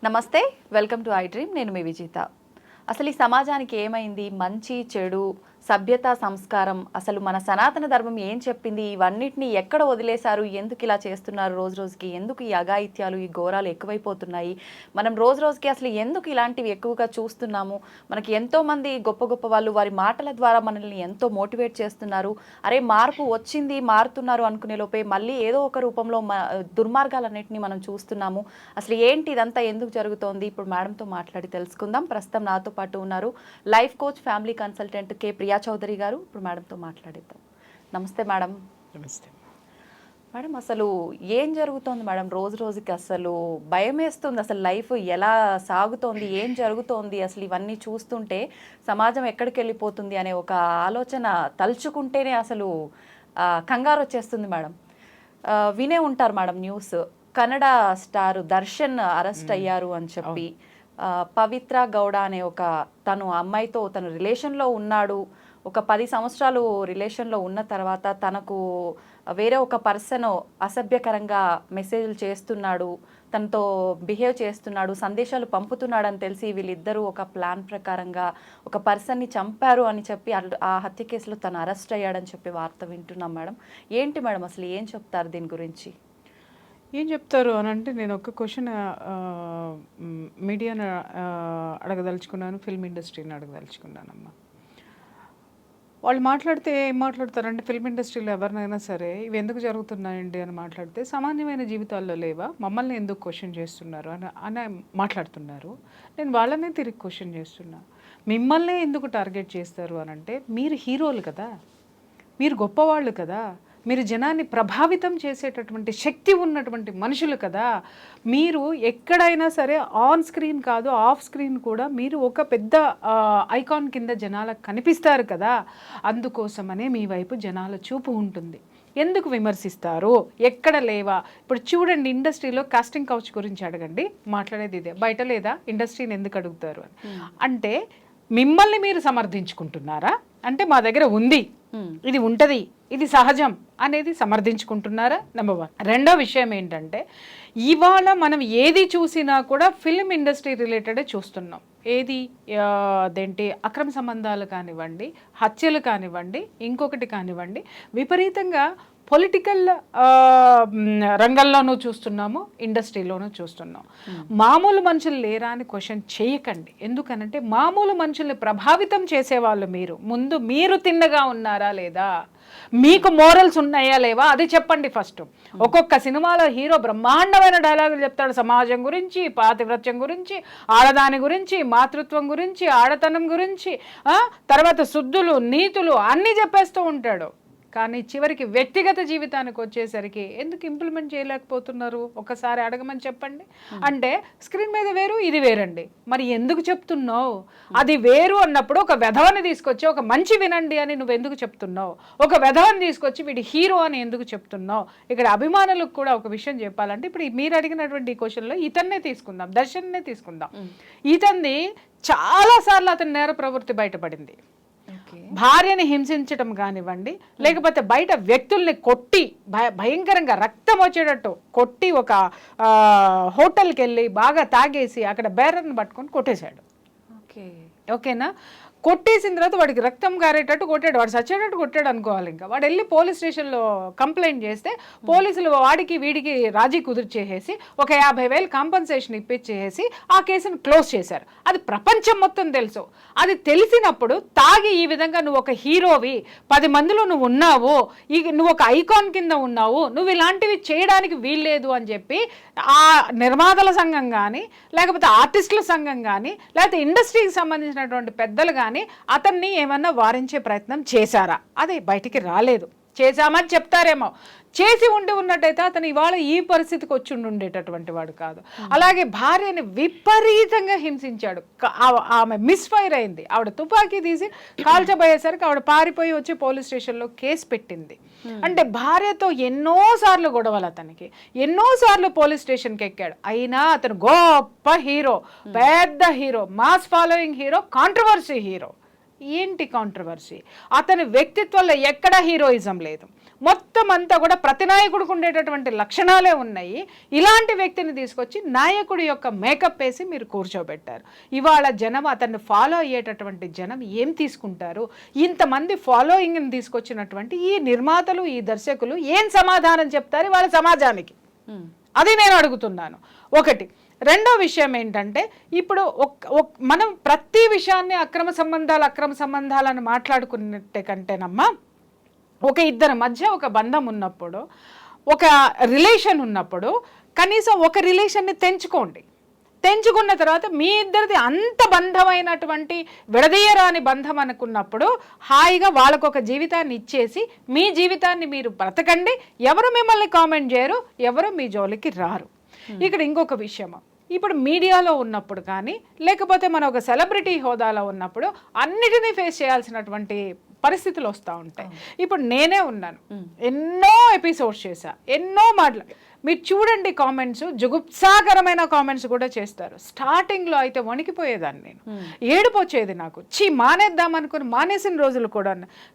నమస్తే, welcome to I dream. నేను మీ విజిత. అసలు ఈ సమాజానికి ఏమైంది? మంచి చెడు, సభ్యత, సంస్కారం, అసలు మన సనాతన ధర్మం ఏం చెప్పింది? ఇవన్నిటిని ఎక్కడ వదిలేశారు? ఎందుకు ఇలా చేస్తున్నారు? రోజు రోజుకి ఎందుకు ఈ అఘాయిత్యాలు, ఈ ఘోరాలు ఎక్కువైపోతున్నాయి? మనం రోజు రోజుకి అసలు ఎందుకు ఇలాంటివి ఎక్కువగా చూస్తున్నాము? మనకి ఎంతోమంది గొప్ప గొప్ప వాళ్ళు వారి మాటల ద్వారా మనల్ని ఎంతో మోటివేట్ చేస్తున్నారు. అరే మార్పు వచ్చింది, మారుతున్నారు అనుకునే లోపే మళ్ళీ ఏదో ఒక రూపంలో దుర్మార్గాలన్నింటినీ మనం చూస్తున్నాము. అసలు ఏంటి ఇదంతా ఎందుకు జరుగుతోంది? ఇప్పుడు మేడంతో మాట్లాడి తెలుసుకుందాం. ప్రస్తుతం నాతో పాటు ఉన్నారు లైఫ్ కోచ్, ఫ్యామిలీ కన్సల్టెంట్ కే ప్రియా చౌదరి గారు. ఇప్పుడు మేడంతో మాట్లాడిద్దాం. నమస్తే మేడం. నమస్తే మేడం, అసలు ఏం జరుగుతోంది మేడం? రోజు రోజుకి అసలు భయం వేస్తుంది. అసలు లైఫ్ ఎలా సాగుతోంది, ఏం జరుగుతోంది, అసలు ఇవన్నీ చూస్తుంటే సమాజం ఎక్కడికి వెళ్ళిపోతుంది అనే ఒక ఆలోచన తలుచుకుంటేనే అసలు కంగారు వచ్చేస్తుంది మేడం. వినే ఉంటారు madam news, Kannada star Darshan arrest అయ్యారు అని చెప్పి. పవిత్ర గౌడ అనే ఒక తను అమ్మాయితో తను రిలేషన్లో ఉన్నాడు. ఒక 10 సంవత్సరాలు రిలేషన్లో ఉన్న తర్వాత తనకు వేరే ఒక పర్సన్ అసభ్యకరంగా మెసేజ్లు చేస్తున్నాడు, తనతో బిహేవ్ చేస్తున్నాడు, సందేశాలు పంపుతున్నాడని తెలిసి వీళ్ళిద్దరూ ఒక ప్లాన్ ప్రకారంగా ఒక పర్సన్ని చంపారు అని చెప్పి ఆ హత్య కేసులో తను అరెస్ట్ అయ్యాడని చెప్పి వార్త వింటున్నాం మేడం. ఏంటి మేడం అసలు ఏం చెప్తారు దీని గురించి? ఏం చెప్తారు అని అంటే, నేను ఒక క్వశ్చన్ మీడియాను అడగదలుచుకున్నాను, ఫిల్మ్ ఇండస్ట్రీని అడగదలుచుకున్నానమ్మా. వాళ్ళు మాట్లాడితే ఏం మాట్లాడతారంటే, ఫిల్మ్ ఇండస్ట్రీలో ఎవరినైనా సరే ఇవి ఎందుకు జరుగుతున్నాయండి అని మాట్లాడితే, సామాన్యమైన జీవితాల్లో లేవా, మమ్మల్ని ఎందుకు క్వశ్చన్ చేస్తున్నారు అని మాట్లాడుతున్నారు. నేను వాళ్ళనే తిరిగి క్వశ్చన్ చేస్తున్నా, మిమ్మల్ని ఎందుకు టార్గెట్ చేస్తారు అని అంటే, మీరు హీరోలు కదా, మీరు గొప్పవాళ్ళు కదా, మీరు జనాన్ని ప్రభావితం చేసేటటువంటి శక్తి ఉన్నటువంటి మనుషులు కదా, మీరు ఎక్కడైనా సరే ఆన్ స్క్రీన్ కాదు ఆఫ్ స్క్రీన్ కూడా మీరు ఒక పెద్ద ఐకాన్ కింద జనాలకు కనిపిస్తారు కదా, అందుకోసమనే మీ వైపు జనాల చూపు ఉంటుంది. ఎందుకు విమర్శిస్తారు? ఎక్కడ లేవా? ఇప్పుడు చూడండి, ఇండస్ట్రీలో కాస్టింగ్ కౌచ్ గురించి అడగండి, మాట్లాడేది ఇదే. బయట లేదా? ఇండస్ట్రీని ఎందుకు అడుగుతారు అని అంటే, మిమ్మల్ని మీరు సమర్థించుకుంటున్నారా అంటే, మా దగ్గర ఉంది, ఇది ఉంటుంది, ఇది సహజం అనేది సమర్థించుకుంటున్నారా? నెంబర్ 1. రెండో విషయం ఏంటంటే, ఇవాళ మనం ఏది చూసినా కూడా ఫిల్మ్ ఇండస్ట్రీ రిలేటెడే చూస్తున్నాం. ఏది అదేంటి, అక్రమ సంబంధాలు కానివ్వండి, హత్యలు కానివ్వండి, ఇంకొకటి కానివ్వండి, విపరీతంగా పొలిటికల్ రంగంలోనూ చూస్తున్నాము, ఇండస్ట్రీలోనూ చూస్తున్నాం. మామూలు మనుషులు లేరా అని క్వశ్చన్ చేయకండి. ఎందుకనంటే, మామూలు మనుషుల్ని ప్రభావితం చేసేవాళ్ళు మీరు. ముందు మీరు తిన్నగా ఉన్నారా లేదా, మీకు మోరల్స్ ఉన్నాయా లేవా అది చెప్పండి ఫస్ట్. ఒక్కొక్క సినిమాలో హీరో బ్రహ్మాండమైన డైలాగులు చెప్తాడు, సమాజం గురించి, పాతివ్రత్యం గురించి, ఆడదాని గురించి, మాతృత్వం గురించి, ఆడతనం గురించి, తర్వాత శుద్ధులు, నీతులు అన్నీ చెప్పేస్తూ ఉంటాడు. కానీ చివరికి వ్యక్తిగత జీవితానికి వచ్చేసరికి ఎందుకు ఇంప్లిమెంట్ చేయలేకపోతున్నారు? ఒకసారి అడగమని చెప్పండి. అంటే స్క్రీన్ మీద వేరు, ఇది వేరండి, మరి ఎందుకు చెప్తున్నావు? అది వేరు అన్నప్పుడు ఒక వెధవని తీసుకొచ్చి ఒక మంచి వినండి అని నువ్వు ఎందుకు చెప్తున్నావు? ఒక వెధవని తీసుకొచ్చి వీడి హీరో అని ఎందుకు చెప్తున్నావు? ఇక్కడ అభిమానులకు కూడా ఒక విషయం చెప్పాలంటే, ఇప్పుడు మీరు అడిగినటువంటి ఈ క్వశ్చన్లో ఇతన్నే తీసుకుందాం, దర్శన్నే తీసుకుందాం. ఇతన్ని చాలాసార్లు అతని నేర ప్రవృత్తి బయటపడింది. భార్యని హింసించడం కానివ్వండి, లేకపోతే బయట వ్యక్తుల్ని కొట్టి భయంకరంగా రక్తం వచ్చేటట్టు కొట్టి, ఒక హోటల్కి వెళ్ళి బాగా తాగేసి అక్కడ బేరర్ని పట్టుకొని కొట్టేశాడు. ఓకేనా? కొట్టేసిన తర్వాత వాడికి రక్తం గారేటట్టు కొట్టాడు, వాడు చచ్చేటట్టు కొట్టాడు అనుకోవాలి. ఇంకా వాడు వెళ్ళి పోలీస్ స్టేషన్లో కంప్లైంట్ చేస్తే పోలీసులు వాడికి వీడికి రాజీ కుదిర్చేసి ఒక 50,000 కాంపన్సేషన్ ఇప్పించేసి ఆ కేసును క్లోజ్ చేశారు. అది ప్రపంచం మొత్తం తెలుసు. అది తెలిసినప్పుడు తాగి ఈ విధంగా నువ్వు ఒక హీరోవి, 10 మందిలో నువ్వు ఉన్నావు, నువ్వు ఒక ఐకాన్ కింద ఉన్నావు, నువ్వు ఇలాంటివి చేయడానికి వీల్లేదు అని చెప్పి ఆ నిర్మాతల సంఘం కానీ, లేకపోతే ఆర్టిస్టుల సంఘం కానీ, లేకపోతే ఇండస్ట్రీకి సంబంధించినటువంటి పెద్దలు కానీ అతన్ని ఏమన్నా వారించే ప్రయత్నం చేశారా? అది బయటికి రాలేదు. చేశామని చెప్తారేమో, చేసి ఉన్నట్టయితే అతను ఇవాళ ఈ పరిస్థితికి వచ్చి ఉండేటటువంటి వాడు కాదు. అలాగే భార్యని విపరీతంగా హింసించాడు. ఆమె మిస్ఫైర్ అయింది, ఆవిడ తుపాకీ తీసి కాల్చబోయేసరికి ఆవిడ పారిపోయి వచ్చి పోలీస్ స్టేషన్లో కేసు పెట్టింది. అంటే భార్యతో ఎన్నోసార్లు గొడవలు, అతనికి ఎన్నోసార్లు పోలీస్ స్టేషన్కి ఎక్కాడు. అయినా అతను గొప్ప హీరో, పెద్ద hero, mass following hero, controversy hero. ఏంటి కాంట్రవర్సీ? అతని వ్యక్తిత్వంలో ఎక్కడ హీరోయిజం లేదు. మొత్తం అంతా కూడా ప్రతి నాయకుడికి ఉండేటటువంటి లక్షణాలే ఉన్నాయి. ఇలాంటి వ్యక్తిని తీసుకొచ్చి నాయకుడి యొక్క మేకప్ వేసి మీరు కూర్చోబెట్టారు. ఇవాళ జనం అతన్ని ఫాలో అయ్యేటటువంటి జనం ఏం తీసుకుంటారు? ఇంతమంది ఫాలోయింగ్ని తీసుకొచ్చినటువంటి ఈ నిర్మాతలు, ఈ దర్శకులు ఏం సమాధానం చెప్తారు వాళ్ళ సమాజానికి? అది నేను అడుగుతున్నాను. ఒకటి. రెండో విషయం ఏంటంటే, ఇప్పుడు మనం ప్రతి విషయాన్ని అక్రమ సంబంధాలను మాట్లాడుకున్నట్టే కంటేనమ్మా, ఒక ఇద్దరి మధ్య ఒక బంధం ఉన్నప్పుడు, ఒక రిలేషన్ ఉన్నప్పుడు కనీసం ఒక రిలేషన్ని తెంచుకున్న తర్వాత మీ ఇద్దరిది అంత బంధమైనటువంటి విడదీయరాని బంధం అనుకున్నప్పుడు హాయిగా వాళ్ళకొక జీవితాన్ని ఇచ్చేసి మీ జీవితాన్ని మీరు బ్రతకండి. ఎవరు మిమ్మల్ని కామెంట్ చేయరు, ఎవరు మీ జోలికి రారు. ఇక్కడ ఇంకొక విషయం, ఇప్పుడు మీడియాలో ఉన్నప్పుడు కానీ లేకపోతే మనం ఒక సెలబ్రిటీ హోదాలో ఉన్నప్పుడు అన్నిటినీ ఫేస్ చేయాల్సినటువంటి పరిస్థితులు వస్తూ ఉంటాయి. ఇప్పుడు నేనే ఉన్నాను, ఎన్నో ఎపిసోడ్స్ చేశా, ఎన్నో మీరు చూడండి కామెంట్స్, జుగుప్సాకరమైన కామెంట్స్ కూడా చేస్తారు. స్టార్టింగ్లో అయితే వణికిపోయేదాన్ని నేను, ఏడుపు వచ్చేది నాకు, మానేద్దాం అనుకుని మానేసిన రోజులు కూడా.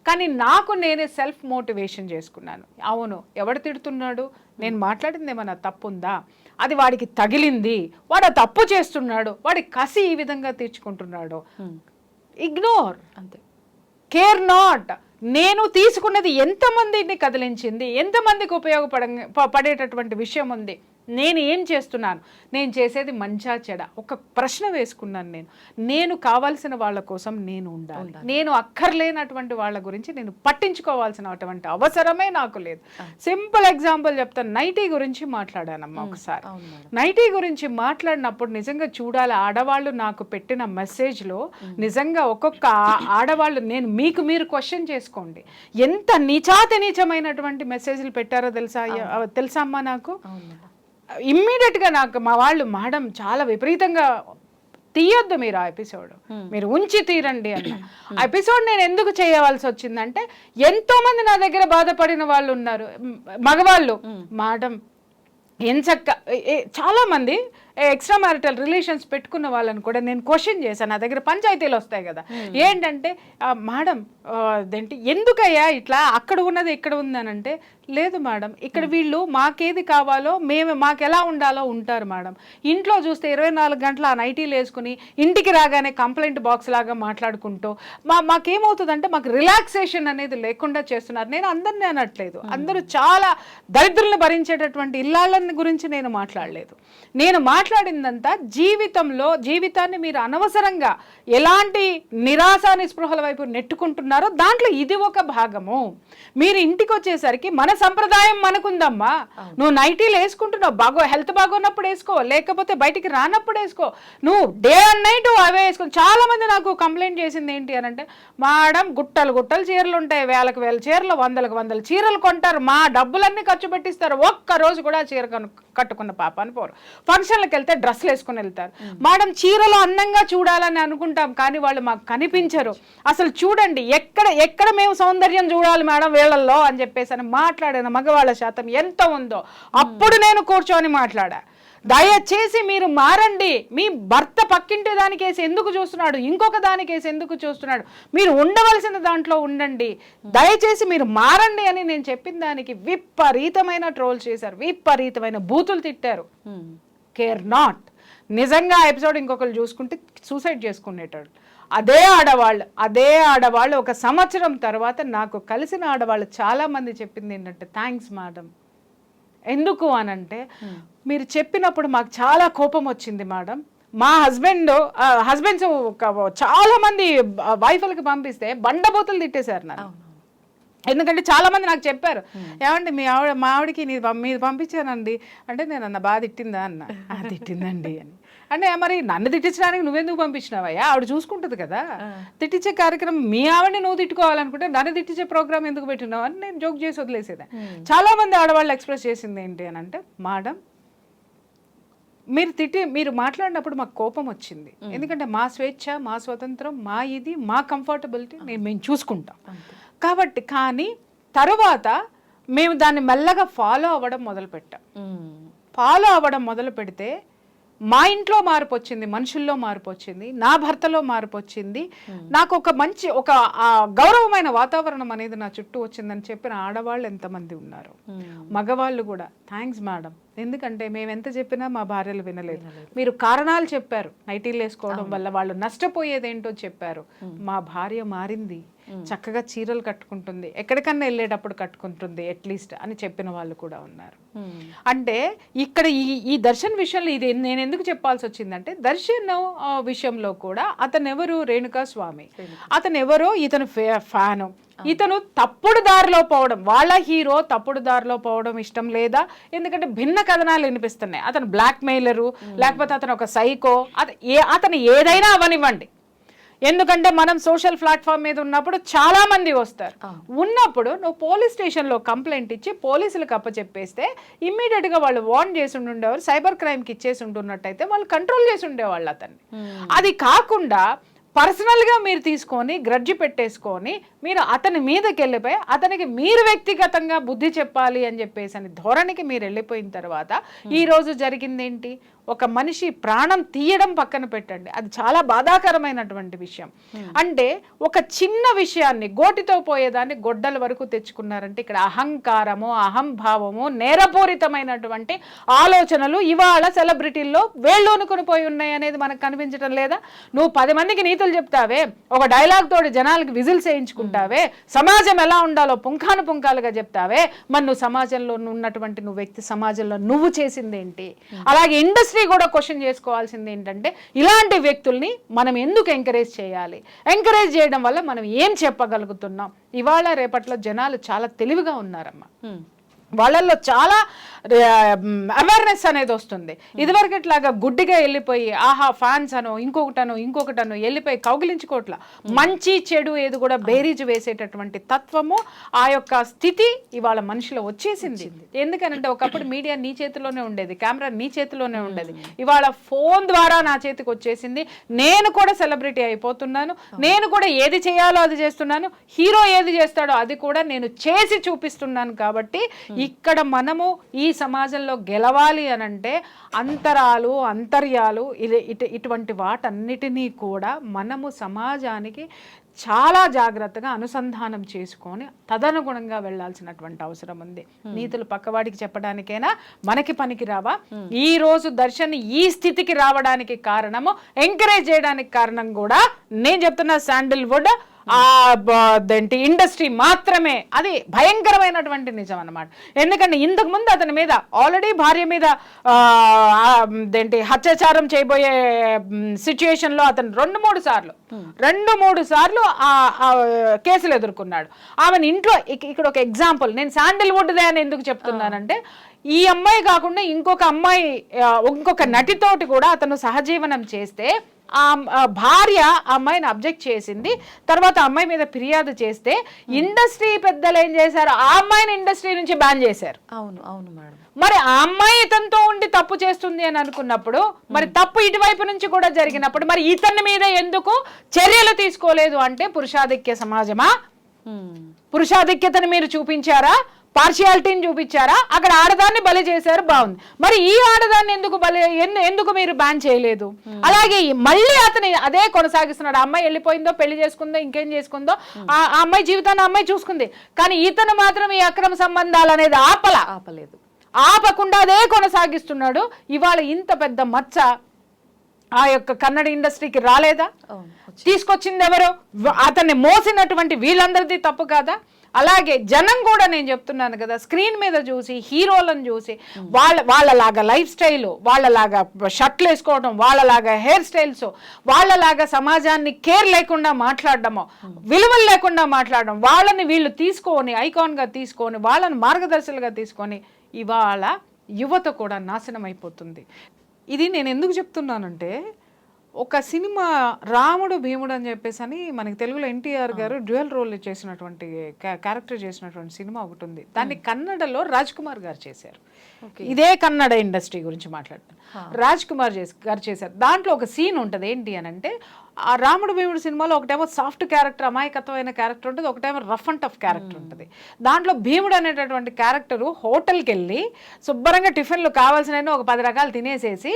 కానీ నాకు నేనే సెల్ఫ్ మోటివేషన్ చేసుకున్నాను. అవును, ఎవడు తిడుతున్నాడు, నేను మాట్లాడింది ఏమన్నా తప్పుందా, అది వాడికి తగిలింది, వాడు ఆ తప్పు చేస్తున్నాడు, వాడి కసి ఈ విధంగా తీర్చుకుంటున్నాడు, ఇగ్నోర్, అంతే, కేర్ నాట్. నేను తీసుకున్నది ఎంతమందిని కదిలించింది, ఎంతమందికి పడేటటువంటి విషయం ఉంది, నేను ఏం చేస్తున్నాను, నేను చేసేది మంచా చెడ, ఒక ప్రశ్న వేసుకున్నాను. నేను కావాల్సిన వాళ్ళ కోసం నేను ఉండాలి, నేను అక్కర్లేనటువంటి వాళ్ళ గురించి నేను పట్టించుకోవాల్సినటువంటి అవసరమే నాకు లేదు. సింపుల్ ఎగ్జాంపుల్ చెప్తాను, నైటీ గురించి మాట్లాడానమ్మా ఒకసారి. నైటీ గురించి మాట్లాడినప్పుడు నిజంగా చూడాలి, ఆడవాళ్ళు నాకు పెట్టిన మెసేజ్లో నిజంగా ఒక్కొక్క ఆడవాళ్ళు, నేను మీరు క్వశ్చన్ చేసుకోండి, ఎంత నీచమైనటువంటి మెసేజ్లు పెట్టారో తెలుసా అమ్మా నాకు. ఇమ్మీడియట్గా నాకు మా వాళ్ళు, మేడం చాలా విపరీతంగా తీయొద్దు మీరు ఆ ఎపిసోడ్, మీరు ఉంచి తీరండి అన్న. ఆ ఎపిసోడ్ నేను ఎందుకు చేయవలసి వచ్చిందంటే, ఎంతో మంది నా దగ్గర బాధపడిన వాళ్ళు ఉన్నారు, మగవాళ్ళు. మేడం ఎంచక్క చాలా మంది ఎక్స్ట్రా మ్యారిటల్ రిలేషన్స్ పెట్టుకున్న వాళ్ళని కూడా నేను క్వశ్చన్ చేశాను. నా దగ్గర పంచాయతీలు వస్తాయి కదా, ఏంటంటే మేడం అదేంటి ఎందుకయ్యా ఇట్లా, అక్కడ ఉన్నది ఇక్కడ ఉందనంటే, లేదు మేడం ఇక్కడ వీళ్ళు మాకేది కావాలో మాకు ఎలా ఉండాలో ఉంటారు మేడం. ఇంట్లో చూస్తే 24 గంటలు ఆ నైటీలు వేసుకుని ఇంటికి రాగానే కంప్లైంట్ బాక్స్ లాగా మాట్లాడుకుంటూ మాకేమవుతుందంటే మాకు రిలాక్సేషన్ అనేది లేకుండా చేస్తున్నారు. నేను అందరినీ అనట్లేదు, అందరూ చాలా దరిద్రులను భరించేటటువంటి ఇల్లాళ్ళని గురించి నేను మాట్లాడలేదు. నేను మాట్లాడిందంతా జీవితాన్ని మీరు అనవసరంగా ఎలాంటి నిరాశ నిస్పృహల వైపు నెట్టుకుంటున్నారో దాంట్లో ఇది ఒక భాగము. మీరు ఇంటికి వచ్చేసరికి మన సంప్రదాయం మనకుందమ్మా, నువ్వు నైటీలు వేసుకుంటున్నావు, హెల్త్ బాగోన్నప్పుడు వేసుకో, లేకపోతే బయటికి రానప్పుడు వేసుకో, నువ్వు డే అండ్ నైట్ అవే వేసుకో. చాలా మంది నాకు కంప్లైంట్ చేసింది ఏంటి అని అంటే, మేడం గుట్టలు చీరలు ఉంటాయి, వేలకు వేల చీరలు, వందల చీరలు కొంటారు, మా డబ్బులన్నీ ఖర్చు పెట్టిస్తారు, ఒక్క రోజు కూడా చీర కట్టుకున్న పాప అని పోరు, ఫంక్షన్లకు వెళ్తే డ్రెస్సులు వేసుకుని వెళ్తారు. మేడం చీరలు అందంగా చూడాలని అనుకుంటాం కానీ వాళ్ళు మాకు కనిపించరు, అసలు చూడండి ఎక్కడ మేము సౌందర్యం చూడాలి మేడం వీళ్ళల్లో అని చెప్పేసి అని మాట్లాడిన మగవాళ్ళ శాతం ఎంత ఉందో అప్పుడు నేను కూర్చొని మాట్లాడా. దయచేసి మీరు మారండి, మీ భర్త పక్కింటి దానికేసి ఎందుకు చూస్తున్నాడు, ఇంకొక దానికేసి ఎందుకు చూస్తున్నాడు, మీరు ఉండవలసిన దాంట్లో ఉండండి, దయచేసి మీరు మారండి అని నేను చెప్పిన దానికి విపరీతమైన ట్రోల్ చేశారు, విపరీతమైన బూతులు తిట్టారు. Care not. నిజంగా ఆ ఎపిసోడ్ ఇంకొకరు చూసుకుంటే సూసైడ్ చేసుకునేటాడు. అదే ఆడవాళ్ళు 1 సంవత్సరం తర్వాత నాకు కలిసిన ఆడవాళ్ళు చాలా మంది చెప్పింది ఏంటంటే, థ్యాంక్స్ మేడం. ఎందుకు అనంటే, మీరు చెప్పినప్పుడు మాకు చాలా కోపం వచ్చింది మేడం, మా హస్బెండ్స్ చాలా మంది వైఫ్లకి పంపిస్తే బండబూతులు తిట్టేశారు నాకు. ఎందుకంటే చాలా మంది నాకు చెప్పారు, ఏమండి మా ఆవిడకి మీరు పంపించానండి అంటే, నేను అన్న బాగా తిట్టిందా అన్న, తిట్టిందండి అని అంటే, మరి నన్ను తిట్టించడానికి నువ్వెందుకు పంపించినావయ్యా, ఆవిడ చూసుకుంటుంది కదా, తిట్టించే కార్యక్రమం మీ ఆవిడని నువ్వు తిట్టుకోవాలనుకుంటే నన్ను తిట్టించే ప్రోగ్రామ్ ఎందుకు పెట్టినావు అని నేను జోక్ చేసి వదిలేసేదా. చాలా మంది ఆడవాళ్ళు ఎక్స్ప్రెస్ చేసింది ఏంటి అని అంటే, మేడం మీరు మాట్లాడినప్పుడు మాకు కోపం వచ్చింది, ఎందుకంటే మా స్వేచ్ఛ, మా స్వతంత్రం, మా కంఫర్టబిలిటీ మేము చూసుకుంటాం కాబట్టి. కానీ తర్వాత మేము దాన్ని మెల్లగా ఫాలో అవ్వడం మొదలు పెడితే మా ఇంట్లో మార్పు వచ్చింది, మనుషుల్లో మార్పు వచ్చింది, నా భర్తలో మార్పు వచ్చింది, నాకు ఒక మంచి ఒక గౌరవమైన వాతావరణం అనేది నా చుట్టూ వచ్చిందని చెప్పిన ఆడవాళ్ళు ఎంతమంది ఉన్నారు. మగవాళ్ళు కూడా థ్యాంక్స్ మేడం, ఎందుకంటే మేము ఎంత చెప్పినా మా భార్యలు వినలేదు. మీరు కారణాలు చెప్పారు, నైటీలు వేసుకోవడం వల్ల వాళ్ళు నష్టపోయేదేంటో చెప్పారు. మా భార్య మారింది, చక్కగా చీరలు కట్టుకుంటుంది, ఎక్కడికన్నా వెళ్ళేటప్పుడు కట్టుకుంటుంది అట్లీస్ట్ అని చెప్పిన వాళ్ళు కూడా ఉన్నారు. అంటే ఇక్కడ ఈ దర్శన్ విషయంలో ఇది నేను ఎందుకు చెప్పాల్సి వచ్చిందంటే, దర్శన్ విషయంలో కూడా అతను ఎవరు, రేణుకా స్వామి, అతను ఎవరో ఇతను ఫ్యాను, ఇతను తప్పుడు దారిలో పోవడం, వాళ్ళ హీరో తప్పుడు దారిలో పోవడం ఇష్టం లేదా, ఎందుకంటే భిన్న కథనాలు వినిపిస్తున్నాయి. అతను బ్లాక్ మెయిలరు, లేకపోతే అతను ఒక సైకో, అతను ఏదైనా అవనివ్వండి. ఎందుకంటే మనం సోషల్ ప్లాట్ఫామ్ మీద ఉన్నప్పుడు చాలా మంది వస్తారు. ఉన్నప్పుడు నువ్వు పోలీస్ స్టేషన్లో కంప్లైంట్ ఇచ్చి పోలీసులకు అప్పచెప్పేస్తే ఇమ్మీడియట్గా వాళ్ళు వార్న్ చేసి ఉండేవారు, సైబర్ క్రైమ్కి ఇచ్చేసి ఉంటున్నట్టయితే వాళ్ళు కంట్రోల్ చేసి ఉండేవాళ్ళు అతన్ని. అది కాకుండా పర్సనల్గా మీరు తీసుకొని గ్రడ్జి పెట్టేసుకొని మీరు అతని మీదకి వెళ్ళిపోయి అతనికి మీరు వ్యక్తిగతంగా బుద్ధి చెప్పాలి అని చెప్పేసి అని ధోరణికి మీరు వెళ్ళిపోయిన తర్వాత ఈరోజు జరిగిందేంటి, ఒక మనిషి ప్రాణం తీయడం పక్కన పెట్టండి, అది చాలా బాధాకరమైనటువంటి విషయం. అంటే ఒక చిన్న విషయాన్ని గోటితో పోయేదాన్ని గొడ్డల వరకు తెచ్చుకున్నారంటే ఇక్కడ అహంకారము, అహంభావము, నేరపూరితమైనటువంటి ఆలోచనలు ఇవాళ సెలబ్రిటీల్లో వేళ్ళోనుకొని పోయి ఉన్నాయి అనేది మనకు కనిపించడం లేదా? నువ్వు 10 మందికి నీతులు చెప్తావే, ఒక డైలాగ్ తోటి జనాలకి విజిల్స్ వేయించుకుంటావే, సమాజం ఎలా ఉండాలో పుంఖాను పుంఖాలుగా చెప్తావే, మరి నువ్వు సమాజంలో ఉన్నటువంటి నువ్వు వ్యక్తి సమాజంలో నువ్వు చేసిందేంటి? అలాగే ఇండస్ట్రీ కూడా క్వశ్చన్ చేసుకోవాల్సింది ఏంటంటే, ఇలాంటి వ్యక్తుల్ని మనం ఎందుకు ఎంకరేజ్ చేయాలి, ఎంకరేజ్ చేయడం వల్ల మనం ఏం చెప్పగలుగుతున్నాం? ఇవాళ రేపట్లో జనాలు చాలా తెలివిగా ఉన్నారమ్మా, వాళ్ళల్లో చాలా అవేర్నెస్ అనేది వస్తుంది. ఇదివరకు ఇట్లాగా గుడ్డిగా వెళ్ళిపోయి ఆహా ఫ్యాన్స్ అనో ఇంకొకటనో వెళ్ళిపోయి కౌగిలించుకోవట్ల, మంచి చెడు ఏది కూడా బేరీజు వేసేటటువంటి తత్వము ఆ యొక్క స్థితి ఇవాళ మనిషిలో వచ్చేసింది. ఎందుకనంటే ఒకప్పుడు మీడియా నీ చేతిలోనే ఉండేది, కెమెరా నీ చేతిలోనే ఉండేది, ఇవాళ ఫోన్ ద్వారా నా చేతికి వచ్చేసింది. నేను కూడా సెలబ్రిటీ అయిపోతున్నాను, నేను కూడా ఏది చేయాలో అది చేస్తున్నాను, హీరో ఏది చేస్తాడో అది కూడా నేను చేసి చూపిస్తున్నాను. కాబట్టి ఇక్కడ మనము ఈ సమాజంలో గెలవాలి అనంటే అంతర్యాలు ఇటువంటి వాటన్నిటినీ కూడా మనము సమాజానికి చాలా జాగ్రత్తగా అనుసంధానం చేసుకొని తదనుగుణంగా వెళ్లాల్సినటువంటి అవసరం ఉంది. నీతులు పక్కవాడికి చెప్పడానికైనా మనకి పనికి రావా? ఈ రోజు దర్శన్ ఈ స్థితికి రావడానికి కారణము, ఎంకరేజ్ చేయడానికి కారణం కూడా నేను చెప్తున్నా శాండిల్వుడ్ అదేంటి ఇండస్ట్రీ మాత్రమే. అది భయంకరమైనటువంటి నిజం అన్నమాట. ఎందుకంటే ఇంతకు ముందు అతని మీద ఆల్రెడీ భార్య మీద అదేంటి అత్యాచారం చేయబోయే సిచ్యుయేషన్లో అతను 2-3 సార్లు కేసులు ఎదుర్కొన్నాడు. ఆమెను ఇంట్లో ఇక్కడ ఒక ఎగ్జాంపుల్ నేను శాండిల్వుడ్దే అని ఎందుకు చెప్తున్నానంటే, ఈ అమ్మాయి కాకుండా ఇంకొక నటితోటి కూడా అతను సహజీవనం చేస్తే ఆ భార్య అమ్మాయిని అబ్జెక్ట్ చేసింది. తర్వాత అమ్మాయి మీద ఫిర్యాదు చేస్తే ఇండస్ట్రీ పెద్దలు ఏం చేశారు, ఆ అమ్మాయిని ఇండస్ట్రీ నుంచి బ్యాన్ చేశారు. అవును మేడం. మరి ఆ అమ్మాయి ఇతనితో ఉండి తప్పు చేస్తుంది అని అనుకున్నప్పుడు, మరి తప్పు ఇటువైపు నుంచి కూడా జరిగినప్పుడు మరి ఇతని మీద ఎందుకు చర్యలు తీసుకోలేదు? అంటే పురుషాధిక్య సమాజమా? పురుషాధిక్యతను మీరు చూపించారా? పార్షియాలిటీని చూపించారా? అక్కడ ఆడదాన్ని బలి చేశారు, బాగుంది. మరి ఈ ఆడదాన్ని ఎందుకు మీరు బ్యాన్ చేయలేదు? అలాగే మళ్ళీ అతని అదే కొనసాగిస్తున్నాడు. ఆ అమ్మాయి వెళ్ళిపోయిందో, పెళ్లి చేసుకుందో, ఇంకేం చేసుకుందో, ఆ అమ్మాయి జీవితాన్ని అమ్మాయి చూసుకుంది. కానీ ఇతను మాత్రం ఈ అక్రమ సంబంధాలు అనేది ఆపలేదు. ఆపకుండా అదే కొనసాగిస్తున్నాడు. ఇవాళ ఇంత పెద్ద మచ్చ ఆ యొక్క కన్నడ ఇండస్ట్రీకి రాలేదా? తీసుకొచ్చింది ఎవరు? అతన్ని మోసినటువంటి వీళ్ళందరిది తప్పు కాదా? అలాగే జనం కూడా నేను చెప్తున్నాను కదా, స్క్రీన్ మీద చూసి హీరోలను చూసి వాళ్ళలాగా లైఫ్ స్టైలు, వాళ్ళలాగా షర్ట్లు వేసుకోవడం, వాళ్ళలాగా హెయిర్ స్టైల్స్, వాళ్ళలాగా సమాజాన్ని కేర్ లేకుండా మాట్లాడడము, విలువలు లేకుండా మాట్లాడడం, వాళ్ళని వీళ్ళు తీసుకొని ఐకాన్గా తీసుకొని వాళ్ళని మార్గదర్శకులుగా తీసుకొని ఇవాళ యువత కూడా నాశనం అయిపోతుంది. ఇది నేను ఎందుకు చెప్తున్నానంటే, ఒక సినిమా రాముడు భీముడు అని చెప్పేసి అని మనకి తెలుగులో ఎన్టీఆర్ గారు డ్యూయల్ రోల్ చేసినటువంటి క్యారెక్టర్ చేసినటువంటి సినిమా ఒకటి ఉంది. దాన్ని కన్నడలో రాజ్ కుమార్ గారు చేశారు. ఇదే కన్నడ ఇండస్ట్రీ గురించి మాట్లాడుతాను. రాజ్ కుమార్ గారు చేశారు. దాంట్లో ఒక సీన్ ఉంటుంది, ఏంటి అని అంటే ఆ రాముడు భీముడు సినిమాలో ఒకటేమో సాఫ్ట్ క్యారెక్టర్, అమాయకత్వమైన క్యారెక్టర్ ఉంటుంది, ఒకటేమో రఫ్ అండ్ టఫ్ క్యారెక్టర్ ఉంటుంది. దాంట్లో భీముడు అనేటటువంటి క్యారెక్టరు హోటల్కి వెళ్ళి శుభ్రంగా టిఫిన్లు కావాల్సిన ఒక 10 రకాలు తినేసేసి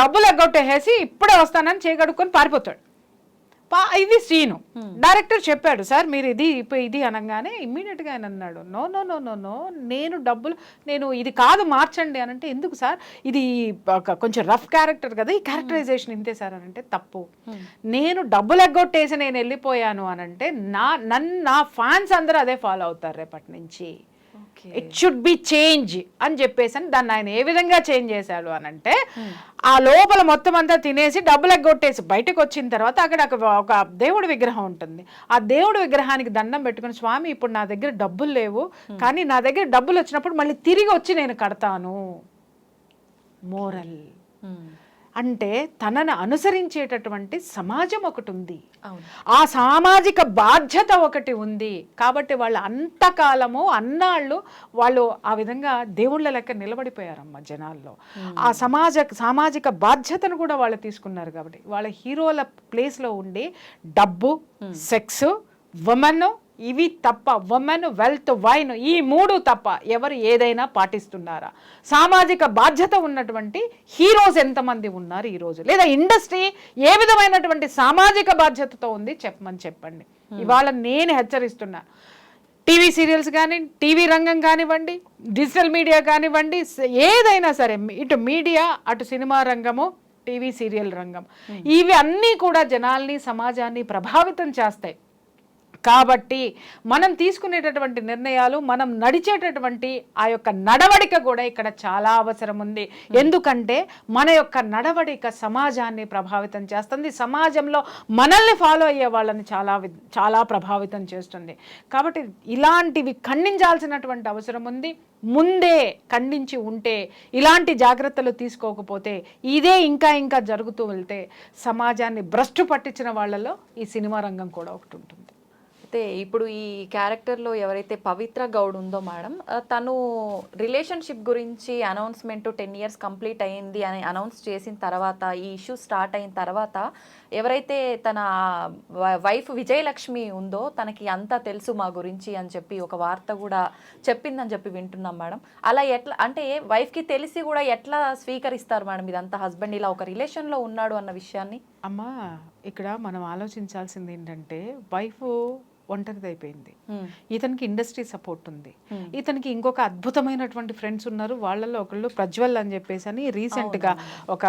డబ్బులు ఎగ్గొట్టేసి ఇప్పుడే వస్తానని చేయగడుక్కొని పారిపోతాడు. ఇది సీను. డైరెక్టర్ చెప్పాడు, సార్ మీరు ఇది అనగానే ఇమ్మీడియట్గా ఆయన అన్నాడు, no no no no no నేను డబ్బులు ఇది కాదు మార్చండి అని అంటే, ఎందుకు సార్ ఇది కొంచెం రఫ్ క్యారెక్టర్ కదా, ఈ క్యారెక్టరైజేషన్ ఇంతే సార్ అని అంటే, తప్పు. నేను డబ్బులు ఎగ్గొట్టేసి నేను వెళ్ళిపోయాను అని అంటే నా ఫ్యాన్స్ అందరూ అదే ఫాలో అవుతారు రేపటి నుంచి. ఇట్ షుడ్ బి చేంజ్ అని చెప్పేసి దాన్ని ఆయన ఏ విధంగా చేంజ్ చేశాడు అని అంటే, ఆ లోపల మొత్తం అంతా తినేసి డబ్బులు ఎగ్గొట్టేసి బయటకు వచ్చిన తర్వాత అక్కడ ఒక దేవుడి విగ్రహం ఉంటుంది. ఆ దేవుడి విగ్రహానికి దండం పెట్టుకుని, స్వామి ఇప్పుడు నా దగ్గర డబ్బులు లేవు, కానీ నా దగ్గర డబ్బులు వచ్చినప్పుడు మళ్ళీ తిరిగి వచ్చి నేను కడతాను. మోరల్ అంటే తనను అనుసరించేటటువంటి సమాజం ఒకటి ఉంది, ఆ సామాజిక బాధ్యత ఒకటి ఉంది. కాబట్టి వాళ్ళు అంతకాలము అన్నాళ్ళు వాళ్ళు ఆ విధంగా దేవుళ్ళ లెక్క నిలబడిపోయారమ్మ జనాల్లో. ఆ సామాజిక బాధ్యతను కూడా వాళ్ళు తీసుకున్నారు. కాబట్టి వాళ్ళ హీరోల ప్లేస్లో ఉండి డబ్బు, సెక్స్, ఉమెన్, ఇవి తప్ప, ఉమెన్, వెల్త్, వైన్, ఈ 3 తప్ప ఎవరు ఏదైనా పాటిస్తున్నారా? సామాజిక బాధ్యత ఉన్నటువంటి హీరోస్ ఎంతమంది ఉన్నారు ఈరోజు? లేదా ఇండస్ట్రీ ఏ విధమైనటువంటి సామాజిక బాధ్యతతో ఉంది చెప్పండి. ఇవాళ నేను హెచ్చరిస్తున్నా, టీవీ సీరియల్స్ కానీ, టీవీ రంగం కానివ్వండి, డిజిటల్ మీడియా కానివ్వండి, ఏదైనా సరే, ఇటు మీడియా, అటు సినిమా రంగము, టీవీ సీరియల్ రంగం, ఇవి అన్నీ కూడా జనాల్ని, సమాజాన్ని ప్రభావితం చేస్తాయి. కాబట్టి మనం తీసుకునేటటువంటి నిర్ణయాలు, మనం నడిచేటటువంటి ఆ యొక్క నడవడిక కూడా ఇక్కడ చాలా అవసరం ఉంది. ఎందుకంటే మన యొక్క నడవడిక సమాజాన్ని ప్రభావితం చేస్తుంది, సమాజంలో మనల్ని ఫాలో అయ్యే వాళ్ళని చాలా ప్రభావితం చేస్తుంది. కాబట్టి ఇలాంటివి ఖండించాల్సినటువంటి అవసరం ఉంది. ముందే ఖండించి ఉంటే, ఇలాంటి జాగ్రత్తలు తీసుకోకపోతే, ఇదే ఇంకా జరుగుతూ వెళ్తే సమాజాన్ని భ్రష్టు పట్టించిన వాళ్ళలో ఈ సినిమా రంగం కూడా ఒకటి ఉంటుంది. అయితే ఇప్పుడు ఈ క్యారెక్టర్లో ఎవరైతే పవిత్ర గౌడ్ ఉందో మేడం, తను రిలేషన్షిప్ గురించి అనౌన్స్మెంట్ 10 years కంప్లీట్ అయ్యింది అని అనౌన్స్ చేసిన తర్వాత, ఈ ఇష్యూ స్టార్ట్ అయిన తర్వాత, ఎవరైతే తన వైఫ్ విజయలక్ష్మి ఉందో తనకి అంతా తెలుసు మా గురించి అని చెప్పి ఒక వార్త కూడా చెప్పిందని చెప్పి వింటున్నాం మేడం. అలా ఎట్లా అంటే వైఫ్కి తెలిసి కూడా ఎట్లా స్వీకరిస్తారు మేడం ఇదంతా? హస్బెండ్ ఇలా ఒక రిలేషన్లో ఉన్నాడు అన్న విషయాన్ని. అమ్మా, ఇక్కడ మనం ఆలోచించాల్సింది ఏంటంటే, వైఫ్ ఒంటరిది అయిపోయింది, ఇతనికి ఇండస్ట్రీ సపోర్ట్ ఉంది, ఇతనికి ఇంకొక అద్భుతమైనటువంటి ఫ్రెండ్స్ ఉన్నారు. వాళ్ళల్లో ఒకళ్ళు ప్రజ్వల్ అని చెప్పేసి అని రీసెంట్గా ఒక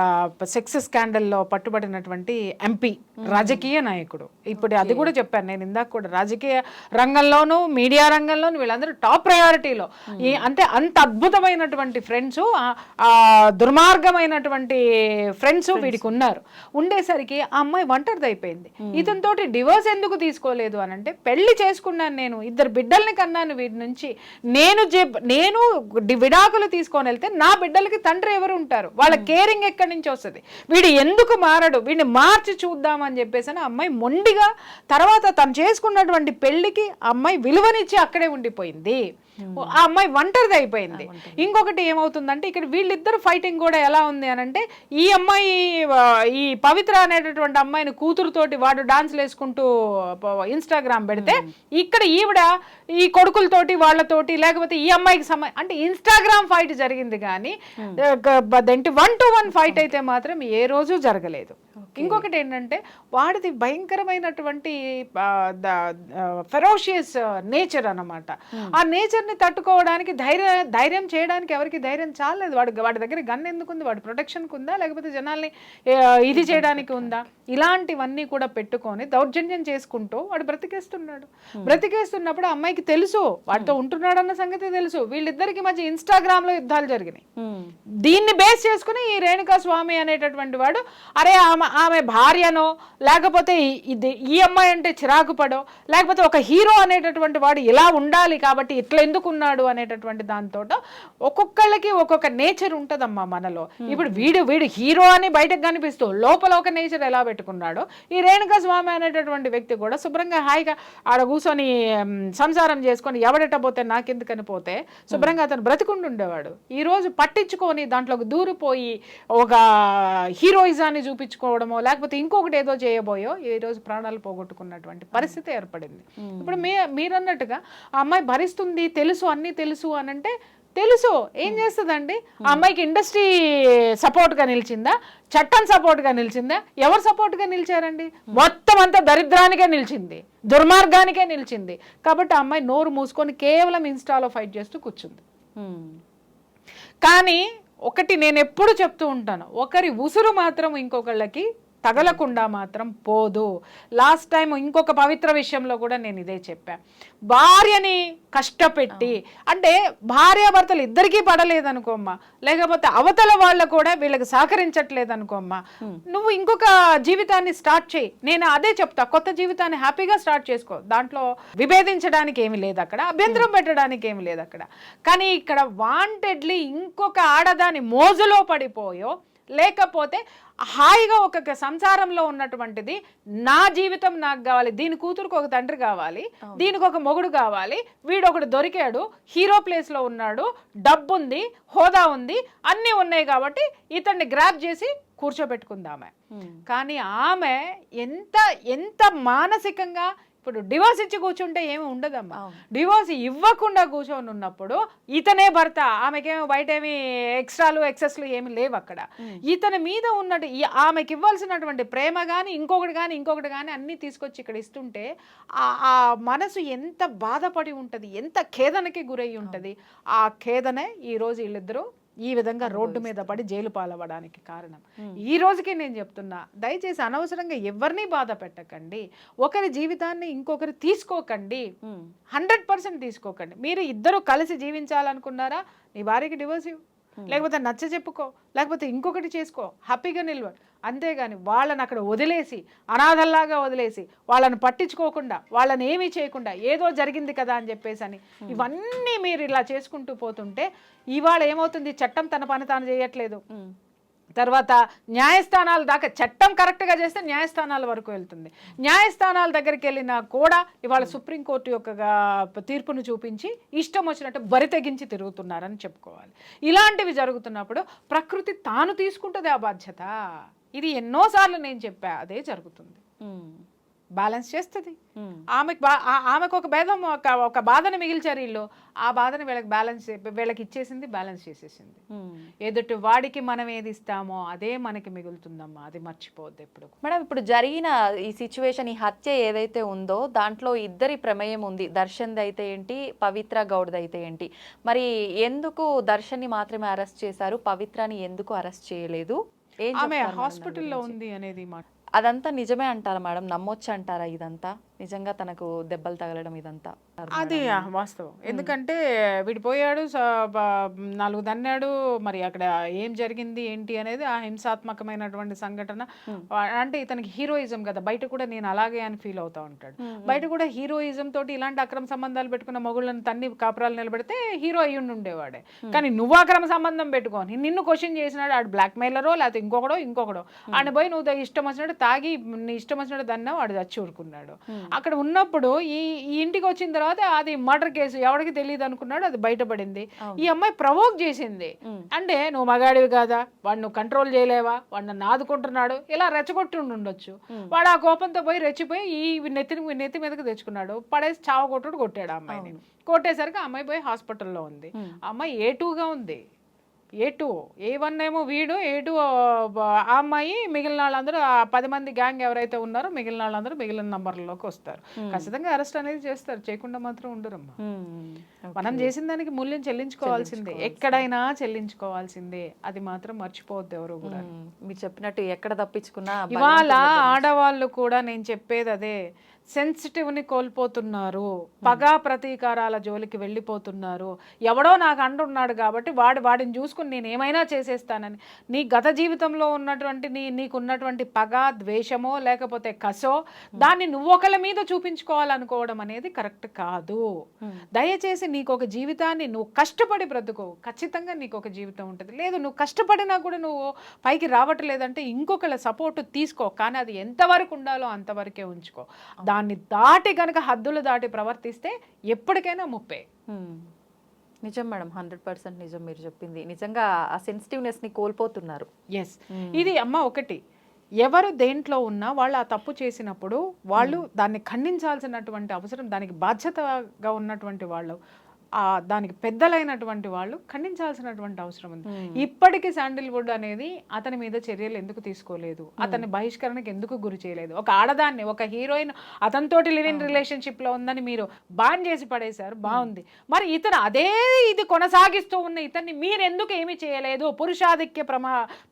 సెక్స్ స్కాండల్లో పట్టుబడినటువంటి ఎంపీ, రాజకీయ నాయకుడు. ఇప్పుడు అది కూడా చెప్పాను నేను ఇందాక కూడా, రాజకీయ రంగంలోనూ మీడియా రంగంలోనూ వీళ్ళందరూ టాప్ ప్రయారిటీలో. అంటే అంత అద్భుతమైనటువంటి ఫ్రెండ్స్, దుర్మార్గమైనటువంటి ఫ్రెండ్స్ వీడికి ఉన్నారు. ఉండేసరికి ఆ అమ్మాయి ఒంటరిది అయిపోయింది. ఇతనితోటి డివోర్స్ ఎందుకు తీసుకోలేదు అని అంటే, పెళ్లి చేసుకున్నాను నేను, 2 బిడ్డల్ని కన్నాను వీడి నుంచి, నేను విడాకులు తీసుకొని వెళ్తే నా బిడ్డలకి తండ్రి ఎవరు ఉంటారు? వాళ్ళ కేరింగ్ ఎక్కడి నుంచి వస్తుంది? వీడు ఎందుకు మారడు? వీడిని మార్చి చూద్దామని చెప్పేసి అని అమ్మాయి మొండిగా, తర్వాత తను చేసుకున్నటువంటి పెళ్లికి అమ్మాయి విలువనిచ్చి అక్కడే ఉండిపోయింది. ఆ అమ్మాయి ఒంటరిది అయిపోయింది. ఇంకొకటి ఏమవుతుందంటే, ఇక్కడ వీళ్ళిద్దరు ఫైటింగ్ కూడా ఎలా ఉంది అని అంటే, ఈ అమ్మాయి ఈ పవిత్ర అనేటటువంటి అమ్మాయిని కూతురుతోటి వాడు డాన్స్లు వేసుకుంటూ ఇన్స్టాగ్రామ్ పెడితే, ఇక్కడ ఈవిడ ఈ కొడుకులతోటి వాళ్ళతోటి, లేకపోతే ఈ అమ్మాయికి అంటే ఇన్స్టాగ్రామ్ ఫైట్ జరిగింది కానీ 1-to-1 ఫైట్ అయితే మాత్రం ఏ రోజు జరగలేదు. ఇంకొకటి ఏంటంటే, వాడిది భయంకరమైనటువంటి ఫెరోషియస్ నేచర్ అన్నమాట. ఆ నేచర్ని తట్టుకోవడానికి ధైర్యం చేయడానికి ఎవరికి ధైర్యం చాలేదు. వాడి దగ్గర గన్ ఎందుకుంది? వాడి ప్రొటెక్షన్కి ఉందా, లేకపోతే జనాల్ని ఇది చేయడానికి ఉందా? ఇలాంటివన్నీ కూడా పెట్టుకొని దౌర్జన్యం చేసుకుంటూ వాడు బ్రతికేస్తున్నప్పుడు అమ్మాయికి తెలుసు వాడితో ఉంటున్నాడు అన్న సంగతి తెలుసు. వీళ్ళిద్దరికి మధ్య ఇన్స్టాగ్రామ్ లో యుద్ధాలు జరిగినాయి. దీన్ని బేస్ చేసుకుని ఈ రేణుకా స్వామి అనేటటువంటి వాడు, అరే ఆమె భార్యనో, లేకపోతే ఈ అమ్మాయి అంటే చిరాకు పడో, లేకపోతే ఒక హీరో అనేటటువంటి వాడు ఇలా ఉండాలి కాబట్టి ఇట్లా ఎందుకున్నాడు అనేటటువంటి దాంతో ఒక్కొక్కళ్ళకి ఒక్కొక్క నేచర్ ఉంటుందమ్మా మనలో. ఇప్పుడు వీడు హీరో అని బయటకు కనిపిస్తూ లోపల ఒక నేచర్ ఎలా పెట్టుకున్నాడో ఈ రేణుకా స్వామి అనేటటువంటి వ్యక్తి కూడా శుభ్రంగా హాయిగా ఆడ కూర్చొని సంసారం చేసుకొని ఎవడెట్ట పోతే నాకెందుకని పోతే శుభ్రంగా అతను బ్రతికుండి ఉండేవాడు. ఈరోజు పట్టించుకొని దాంట్లోకి దూరిపోయి ఒక హీరోయిజాన్ని చూపించుకోవడమో లేకపోతే ఇంకొకటి ఏదో చేయబోయో ఈరోజు ప్రాణాలు పోగొట్టుకున్నటువంటి పరిస్థితి ఏర్పడింది. ఇప్పుడు మీరన్నట్టుగా ఆ అమ్మాయి భరిస్తుంది, తెలుసు అన్నీ తెలుసు అనంటే తెలుసు ఏం చేస్తుందండి? ఆ అమ్మాయికి ఇండస్ట్రీ సపోర్ట్గా నిలిచిందా, చట్టం సపోర్ట్గా నిలిచిందా? ఎవరు సపోర్ట్గా నిలిచారండి? మొత్తం అంతా దరిద్రానికే నిలిచింది, దుర్మార్గానికే నిలిచింది. కాబట్టి ఆ అమ్మాయి నోరు మూసుకొని కేవలం ఇన్స్టాలో ఫైట్ చేస్తూ కూర్చుంది. కానీ ఒకటి నేను ఎప్పుడు చెప్తూ ఉంటాను, ఒకరి ఉసురు మాత్రం ఇంకొకళ్ళకి తగలకుండా మాత్రం పోదు. లాస్ట్ టైం ఇంకొక పవిత్ర విషయంలో కూడా నేను ఇదే చెప్పా. భార్యని కష్టపెట్టి అంటే భార్యాభర్తలు ఇద్దరికీ పడలేదనుకోమ్మా, లేకపోతే అవతల వాళ్ళు కూడా వీళ్ళకి సహకరించట్లేదు అనుకోమ్మా, నువ్వు ఇంకొక జీవితాన్ని స్టార్ట్ చేయి. నేను అదే చెప్తా, కొత్త జీవితాన్ని హ్యాపీగా స్టార్ట్ చేసుకో. దాంట్లో విభేదించడానికి ఏమి లేదు, అక్కడ అభ్యంతరం పెట్టడానికి ఏమి లేదు అక్కడ. కానీ ఇక్కడ వాంటెడ్లీ ఇంకొక ఆడదాని మోజులో పడిపోయో లేకపోతే హాయిగా ఒక సంసారంలో ఉన్నటువంటిది నా జీవితం నాకు కావాలి, దీని కూతురుకు ఒక తండ్రి కావాలి, దీనికి ఒక మొగుడు కావాలి, వీడొకడు దొరికాడు, హీరో ప్లేస్లో ఉన్నాడు, డబ్బు ఉంది, హోదా ఉంది, అన్నీ ఉన్నాయి కాబట్టి ఇతన్ని గ్రాప్ చేసి కూర్చోబెట్టుకుంది ఆమె. కానీ ఆమె ఎంత ఎంత మానసికంగా ఇప్పుడు డివోర్స్ ఇచ్చి కూర్చుంటే ఏమి ఉండదమ్మా. డివోర్స్ ఇవ్వకుండా కూర్చొని ఉన్నప్పుడు ఇతనే భర్త, ఆమెకేమో బయట ఏమి ఎక్స్ట్రాలు ఎక్సెస్లు ఏమి లేవు అక్కడ. ఇతని మీద ఉన్నట్టు ఆమెకి ఇవ్వాల్సినటువంటి ప్రేమ కానీ ఇంకొకటి కానీ అన్నీ తీసుకొచ్చి ఇక్కడ ఇస్తుంటే ఆ మనసు ఎంత బాధపడి ఉంటుంది, ఎంత ఖేదనకి గురై ఉంటుంది. ఆ ఖేదనే ఈరోజు వీళ్ళిద్దరూ ఈ విధంగా రోడ్డు మీద పడి జైలు పాలవ్వడానికి కారణం. ఈ రోజుకి నేను చెప్తున్నా, దయచేసి అనవసరంగా ఎవరిని బాధ పెట్టకండి, ఒకరి జీవితాన్ని ఇంకొకరు తీసుకోకండి, 100% తీసుకోకండి. మీరు ఇద్దరు కలిసి జీవించాలనుకున్నారా, నీ భార్యకి డివోర్స్ ఇవ్వు, లేకపోతే నచ్చ చెప్పుకో, లేకపోతే ఇంకొకటి చేసుకో, హ్యాపీగా నిల్వ. అంతేగాని వాళ్ళని అక్కడ వదిలేసి అనాథల్లాగా వదిలేసి వాళ్ళని పట్టించుకోకుండా వాళ్ళని ఏమీ చేయకుండా ఏదో జరిగింది కదా అని చెప్పేసి అని ఇవన్నీ మీరు ఇలా చేసుకుంటూ పోతుంటే ఇవాళ ఏమవుతుంది? చట్టం తన పని తాను చేయట్లేదు. తర్వాత న్యాయస్థానాల దాకా చట్టం కరెక్ట్గా చేస్తే న్యాయస్థానాల వరకు వెళ్తుంది. న్యాయస్థానాల దగ్గరికి వెళ్ళినా కూడా ఇవాళ సుప్రీంకోర్టు యొక్క తీర్పును చూపించి ఇష్టం వచ్చినట్టు బరి తెగించి తిరుగుతున్నారని చెప్పుకోవాలి. ఇలాంటివి జరుగుతున్నప్పుడు ప్రకృతి తాను తీసుకుంటుంది ఆ బాధ్యత. ఇది ఎన్నోసార్లు నేను చెప్పా, అదే జరుగుతుంది. బ్యాలెన్స్ చేస్తుంది. ఆమెకు ఒక భేదం ఒక బాధను మిగిల్చారు వీళ్ళు, ఆ బాధను వీళ్ళకి ఇచ్చేసింది, బ్యాలెన్స్ చేసేసింది. ఎదుటి వాడికి మనం ఏది ఇస్తామో అదే మనకి మిగులుతుందమ్మా, అది మర్చిపోవద్దు ఎప్పుడు. మేడం, ఇప్పుడు జరిగిన ఈ సిచ్యువేషన్, ఈ హత్య ఏదైతే ఉందో దాంట్లో ఇద్దరి ప్రమేయం ఉంది. దర్శన్ది అయితే ఏంటి, పవిత్ర గౌడ్ది అయితే ఏంటి? మరి ఎందుకు దర్శన్ని మాత్రమే అరెస్ట్ చేశారు, పవిత్రని ఎందుకు అరెస్ట్ చేయలేదు? ఆమె హాస్పిటల్లో ఉంది అనేది మాట అదంతా నిజమే అంటారా మేడం? నమ్మొచ్చు అంటారా ఇదంతా? నిజంగా తనకు దెబ్బలు తగలడం ఇదంతా అది వాస్తవం. ఎందుకంటే విడిపోయాడు, 4 దన్నాడు, మరి అక్కడ ఏం జరిగింది ఏంటి అనేది ఆ హింసాత్మకమైనటువంటి సంఘటన. అంటే ఇతనికి హీరోయిజం కదా, బయట కూడా నేను అలాగే అని ఫీల్ అవుతా ఉంటాడు. బయట కూడా హీరోయిజం తోటి ఇలాంటి అక్రమ సంబంధాలు పెట్టుకున్న మొగుళ్ళని తన్ని కాపురాలు నిలబెడితే హీరో అయ్యుండి ఉండేవాడే. కానీ నువ్వు అక్రమ సంబంధం పెట్టుకొని నిన్ను క్వశ్చన్ చేసినాడు ఆడు బ్లాక్ మెయిలరో లేకపోతే ఇంకొకడో ఆయన పోయి నువ్వు ఇష్టం వచ్చినట్టు తాగి నీ ఇష్టం వచ్చినట్టు దన్నా వాడు చచ్చి ఊరుకున్నాడు. అక్కడ ఉన్నప్పుడు ఈ ఇంటికి వచ్చిన తర్వాత అది మర్డర్ కేసు ఎవరికి తెలియదు అనుకున్నాడు, అది బయటపడింది. ఈ అమ్మాయి ప్రవోక్ చేసింది. అంటే నువ్వు మగాడివి కాదా, వాడు నువ్వు కంట్రోల్ చేయలేవా, వాడు నన్ను ఆదుకుంటున్నాడు, ఇలా రెచ్చగొట్టి ఉండొచ్చు. వాడు ఆ కోపంతో పోయి రెచ్చిపోయి ఈ నెత్తి మీదకి తెచ్చుకున్నాడు, పడేసి చావగొట్టుడు కొట్టాడు ఆ అమ్మాయిని. కొట్టేసరికి ఆ అమ్మాయి పోయి హాస్పిటల్లో ఉంది. ఆ అమ్మాయి A2గా ఉంది. A1 ఏమో వీడు, A2 ఆ అమ్మాయి, మిగిలిన వాళ్ళందరూ 10 మంది గ్యాంగ్ ఎవరైతే ఉన్నారో మిగిలిన వాళ్ళందరూ మిగిలిన నంబర్లలోకి వస్తారు. ఖచ్చితంగా అరెస్ట్ అనేది చేస్తారు, చేయకుండా మాత్రం ఉండరమ్మా. మనం చేసిన దానికి మూల్యం చెల్లించుకోవాల్సిందే, ఎక్కడైనా చెల్లించుకోవాల్సిందే, అది మాత్రం మర్చిపోవద్దు ఎవరు కూడా. మీరు చెప్పినట్టు ఎక్కడ తప్పించుకున్నా ఇవాళ ఆడవాళ్ళు కూడా నేను చెప్పేది అదే, సెన్సిటివ్ని కోల్పోతున్నారు, పగా ప్రతీకారాల జోలికి వెళ్ళిపోతున్నారు. ఎవడో నాకు అంటున్నాడు కాబట్టి వాడిని చూసుకుని నేను ఏమైనా చేసేస్తానని. నీ గత జీవితంలో ఉన్నటువంటి నీకున్నటువంటి పగ, ద్వేషమో లేకపోతే కసో దాన్ని నువ్వు ఒకళ్ళ మీద చూపించుకోవాలనుకోవడం అనేది కరెక్ట్ కాదు. దయచేసి నీకు ఒక జీవితాన్ని నువ్వు కష్టపడి బ్రతుకో, ఖచ్చితంగా నీకు ఒక జీవితం ఉంటుంది. లేదు నువ్వు కష్టపడినా కూడా నువ్వు పైకి రావట్లేదంటే ఇంకొకళ్ళ సపోర్ట్ తీసుకో, కానీ అది ఎంతవరకు ఉండాలో అంతవరకే ఉంచుకో. దాన్ని దాటి కనుక హద్దులు దాటి ప్రవర్తిస్తే ఎప్పటికైనా ముప్పే. నిజం మేడం, 100% నిజం మీరు చెప్పింది. నిజంగా ఆ సెన్సిటివ్నెస్ని కోల్పోతున్నారు. ఎస్, ఇది అమ్మ ఒకటి, ఎవరు దేంట్లో ఉన్నా వాళ్ళు ఆ తప్పు చేసినప్పుడు వాళ్ళు దాన్ని ఖండించాల్సినటువంటి అవసరం, దానికి బాధ్యతగా ఉన్నటువంటి వాళ్ళు, దానికి పెద్దలైనటువంటి వాళ్ళు ఖండించాల్సినటువంటి అవసరం ఉంది. ఇప్పటికీ శాండిల్వుడ్ అనేది అతని మీద చర్యలు ఎందుకు తీసుకోలేదు, అతని బహిష్కరణకు ఎందుకు గురి చేయలేదు? ఒక ఆడదాన్ని, ఒక హీరోయిన్ అతనితోటి లివ్ ఇన్ రిలేషన్షిప్ లో ఉందని మీరు బాన్ చేసి పడేశారు, బాగుంది. మరి ఇతను అదే ఇది కొనసాగిస్తూ ఉన్న ఇతన్ని మీరు ఎందుకు ఏమీ చేయలేదు? పురుషాధిక్య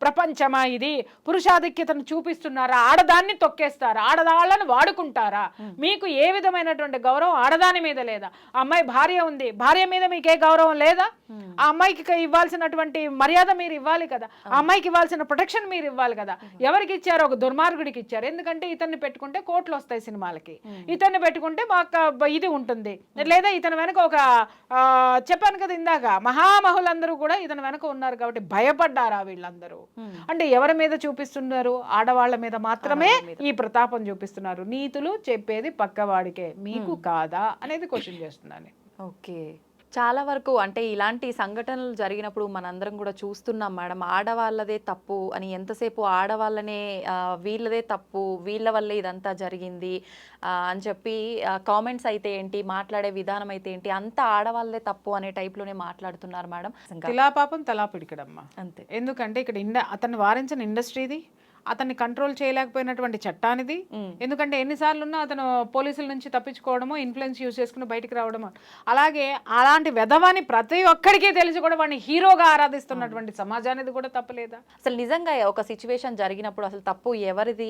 ప్రపంచమా ఇది? పురుషాధిక్యతను చూపిస్తున్నారా? ఆడదాన్ని తొక్కేస్తారా? ఆడదాళ్ళని వాడుకుంటారా? మీకు ఏ విధమైనటువంటి గౌరవం ఆడదాని మీద లేదా? అమ్మాయి భార్య ఉంది, భార్య మీద మీకు ఏ గౌరవం లేదా? ఆ అమ్మాయికి ఇవ్వాల్సినటువంటి మర్యాద మీరు ఇవ్వాలి కదా, ఆ అమ్మాయికి ఇవ్వాల్సిన ప్రొటెక్షన్ మీరు ఇవ్వాలి కదా. ఎవరికి ఇచ్చారు? ఒక దుర్మార్గుడికి ఇచ్చారు. ఎందుకంటే ఇతన్ని పెట్టుకుంటే కోట్లు వస్తాయి సినిమాలకి, ఇతన్ని పెట్టుకుంటే మాకు ఇది ఉంటుంది, లేదా ఇతని వెనక ఒక చెప్పాను కదా ఇందాక, మహామహులందరూ కూడా ఇతని వెనక ఉన్నారు కాబట్టి భయపడ్డారా వీళ్ళందరూ? అంటే ఎవరి మీద చూపిస్తున్నారు? ఆడవాళ్ళ మీద మాత్రమే ఈ ప్రతాపం చూపిస్తున్నారు. నీతులు చెప్పేది పక్కవాడికే, మీకు కాదా అనేది క్వశ్చన్ చేస్తున్నాను. ఓకే, చాలా వరకు అంటే ఇలాంటి సంఘటనలు జరిగినప్పుడు మనందరం కూడా చూస్తున్నాం మేడం, ఆడవాళ్ళదే తప్పు అని. ఎంతసేపు ఆడవాళ్ళనే వీళ్ళదే తప్పు, వీళ్ళ వల్లే ఇదంతా జరిగింది అని చెప్పి కామెంట్స్ అయితే ఏంటి, మాట్లాడే విధానం అయితే ఏంటి, అంతా ఆడవాళ్ళదే తప్పు అనే టైప్లోనే మాట్లాడుతున్నారు మేడం. తిలా పాపం తలా పిడికడమ్మా అంతే. ఎందుకంటే ఇక్కడ అతన్ని వారించిన ఇండస్ట్రీది, అతన్ని కంట్రోల్ చేయలేకపోయినటువంటి చట్టానిది. ఎందుకంటే ఎన్నిసార్లు ఉన్నా అతను పోలీసుల నుంచి తప్పించుకోవడమో, ఇన్ఫ్లుయెన్స్ యూజ్ చేసుకుని బయటికి రావడమో. అలాగే అలాంటి వెధవాన్ని ప్రతి ఒక్కడికి తెలిసి కూడా వాడిని హీరోగా ఆరాధిస్తున్నటువంటి సమాజానికి కూడా తప్పలేదా? అసలు నిజంగా ఒక సిచ్యువేషన్ జరిగినప్పుడు అసలు తప్పు ఎవరిది,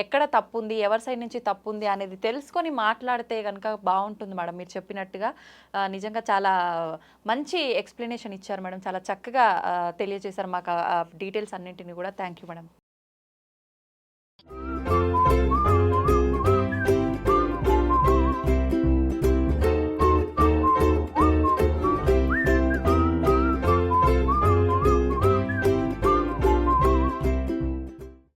ఎక్కడ తప్పు ఉంది, ఎవరి సైడ్ నుంచి తప్పు ఉంది అనేది తెలుసుకొని మాట్లాడితే కనుక బాగుంటుంది మేడం. మీరు చెప్పినట్టుగా నిజంగా చాలా మంచి ఎక్స్ప్లెనేషన్ ఇచ్చారు మేడం, చాలా చక్కగా తెలియజేశారు మాకు డీటెయిల్స్ అన్నింటినీ కూడా. Thank you madam.